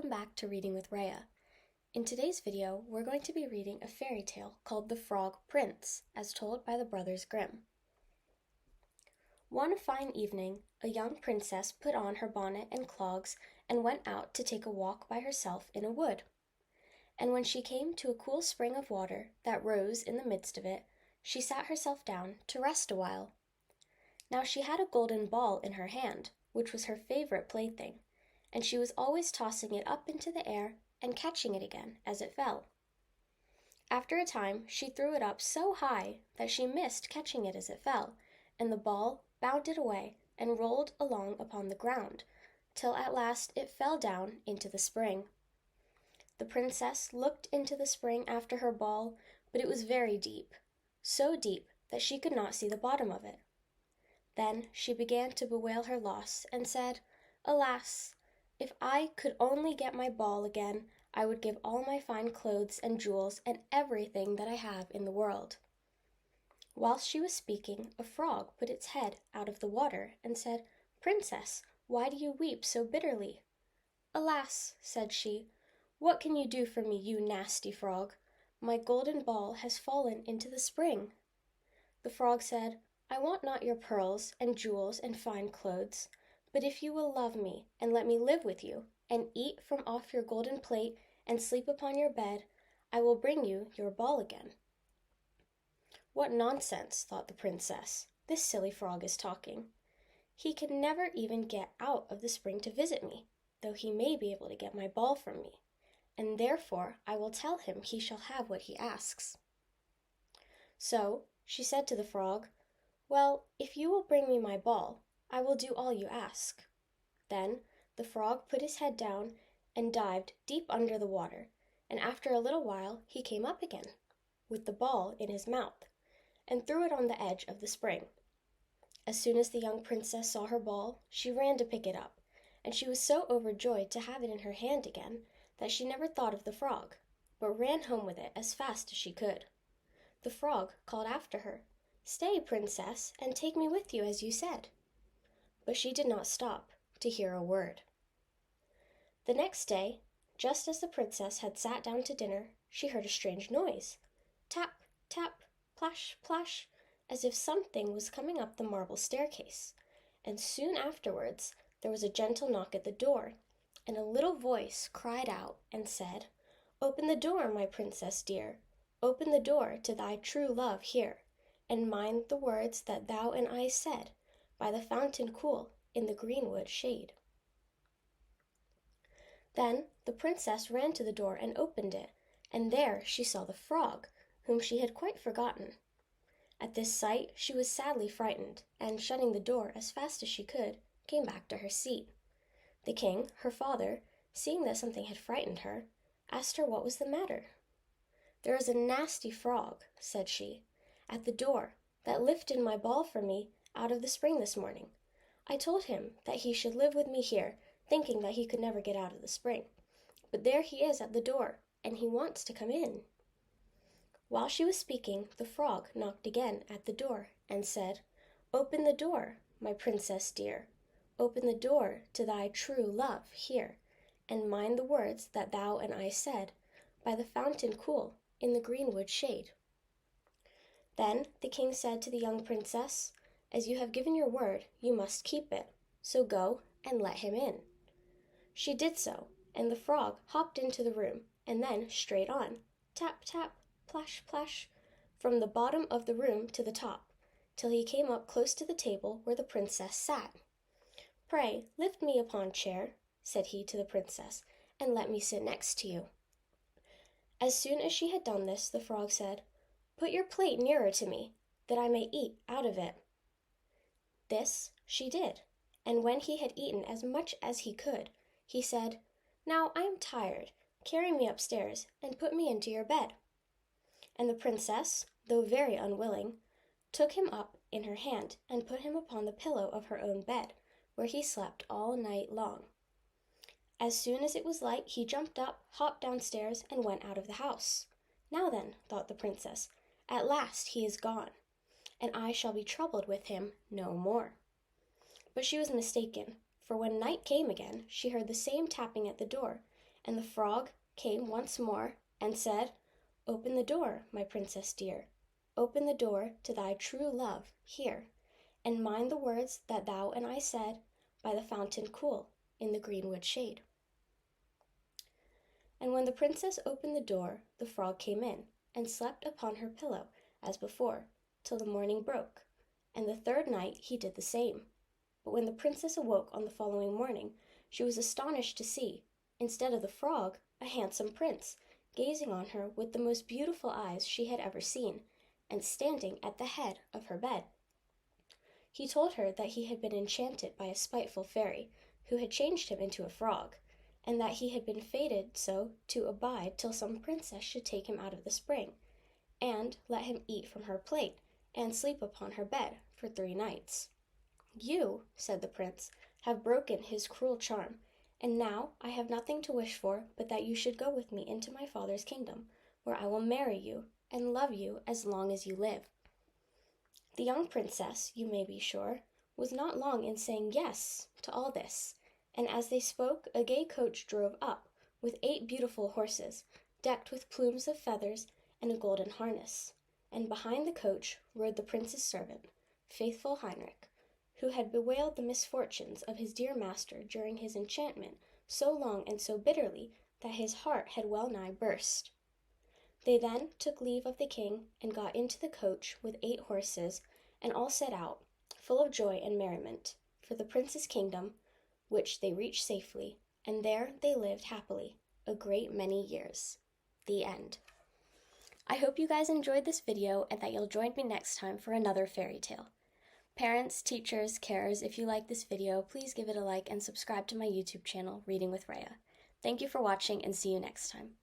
welcome back to Reading with Rhea. In today's video, we're going to be reading a fairy tale called The Frog Prince, as told by the Brothers Grimm. One fine evening, a young princess put on her bonnet and clogs and went out to take a walk by herself in a wood. And when she came to a cool spring of water that rose in the midst of it, she sat herself down to rest a while. Now she had a golden ball in her hand, which was her favorite plaything, and she was always tossing it up into the air and catching it again as it fell. After a time, she threw it up so high that she missed catching it as it fell, and the ball bounded away and rolled along upon the ground, till at last it fell down into the spring. The princess looked into the spring after her ball, but it was very deep, so deep that she could not see the bottom of it. Then she began to bewail her loss, and said, "Alas! If I could only get my ball again, I would give all my fine clothes and jewels and everything that I have in the world." Whilst she was speaking, a frog put its head out of the water and said, "Princess, why do you weep so bitterly?" "Alas!" said she, "what can you do for me, you nasty frog? My golden ball has fallen into the spring." The frog said, "I want not your pearls and jewels and fine clothes, but if you will love me and let me live with you, and eat from off your golden plate and sleep upon your bed, I will bring you your ball again." "What nonsense," thought the princess. "This silly frog is talking. He can never even get out of the spring to visit me, though he may be able to get my ball from me, and therefore I will tell him he shall have what he asks." So she said to the frog, "Well, if you will bring me my ball, I will do all you ask." Then the frog put his head down and dived deep under the water, and after a little while he came up again, with the ball in his mouth, and threw it on the edge of the spring. As soon as the young princess saw her ball, she ran to pick it up, and she was so overjoyed to have it in her hand again that she never thought of the frog, but ran home with it as fast as she could. The frog called after her, "Stay, princess, and take me with you as you said." But she did not stop to hear a word. The next day, just as the princess had sat down to dinner, she heard a strange noise. Tap, tap, plash, plash, as if something was coming up the marble staircase, and soon afterwards there was a gentle knock at the door, and a little voice cried out and said, "Open the door, my princess dear, open the door to thy true love here, and mind the words that thou and I said, by the fountain cool in the greenwood shade." Then the princess ran to the door and opened it, and there she saw the frog, whom she had quite forgotten. At this sight she was sadly frightened, and shutting the door as fast as she could, came back to her seat. The king, her father, seeing that something had frightened her, asked her what was the matter. "There is a nasty frog," said she, "at the door, that lifted my ball for me out of the spring this morning. I told him that he should live with me here, thinking that he could never get out of the spring. But there he is at the door, and he wants to come in." While she was speaking, the frog knocked again at the door and said, "Open the door, my princess dear, open the door to thy true love here, and mind the words that thou and I said, by the fountain cool in the greenwood shade." Then the king said to the young princess, "As you have given your word, you must keep it, so go and let him in." She did so, and the frog hopped into the room, and then straight on, tap, tap, plash, plash, from the bottom of the room to the top, till he came up close to the table where the princess sat. "Pray, lift me upon chair," said he to the princess, "and let me sit next to you." As soon as she had done this, the frog said, "Put your plate nearer to me, that I may eat out of it." This she did, and when he had eaten as much as he could, he said, "Now I am tired. Carry me upstairs and put me into your bed." And the princess, though very unwilling, took him up in her hand and put him upon the pillow of her own bed, where he slept all night long. As soon as it was light, he jumped up, hopped downstairs, and went out of the house. "Now then," thought the princess, "at last he is gone, and I shall be troubled with him no more." But she was mistaken, for when night came again, she heard the same tapping at the door, And the frog came once more and said, "Open the door, my princess dear. Open the door to thy true love here, and mind the words that thou and I said by the fountain cool in the greenwood shade." And when the princess opened the door, the frog came in and slept upon her pillow as before, till the morning broke. And the third night he did the same. But when the princess awoke on the following morning, she was astonished to see, instead of the frog, a handsome prince, gazing on her with the most beautiful eyes she had ever seen, and standing at the head of her bed. He told her that he had been enchanted by a spiteful fairy, who had changed him into a frog, and that he had been fated so to abide till some princess should take him out of the spring, and let him eat from her plate, and sleep upon her bed for 3 nights. "You," said the prince, "have broken his cruel charm, and now I have nothing to wish for but that you should go with me into my father's kingdom, where I will marry you and love you as long as you live." The young princess, you may be sure, was not long in saying yes to all this, and as they spoke a gay coach drove up, with 8 beautiful horses, decked with plumes of feathers and a golden harness, and behind the coach rode the prince's servant, faithful Heinrich, who had bewailed the misfortunes of his dear master during his enchantment so long and so bitterly that his heart had well nigh burst. They then took leave of the king and got into the coach with 8 horses, and all set out, full of joy and merriment, for the prince's kingdom, which they reached safely, and there they lived happily a great many years. The end. I hope you guys enjoyed this video and that you'll join me next time for another fairy tale. Parents, teachers, carers, if you like this video, please give it a like and subscribe to my YouTube channel, Reading with Rhea. Thank you for watching and see you next time.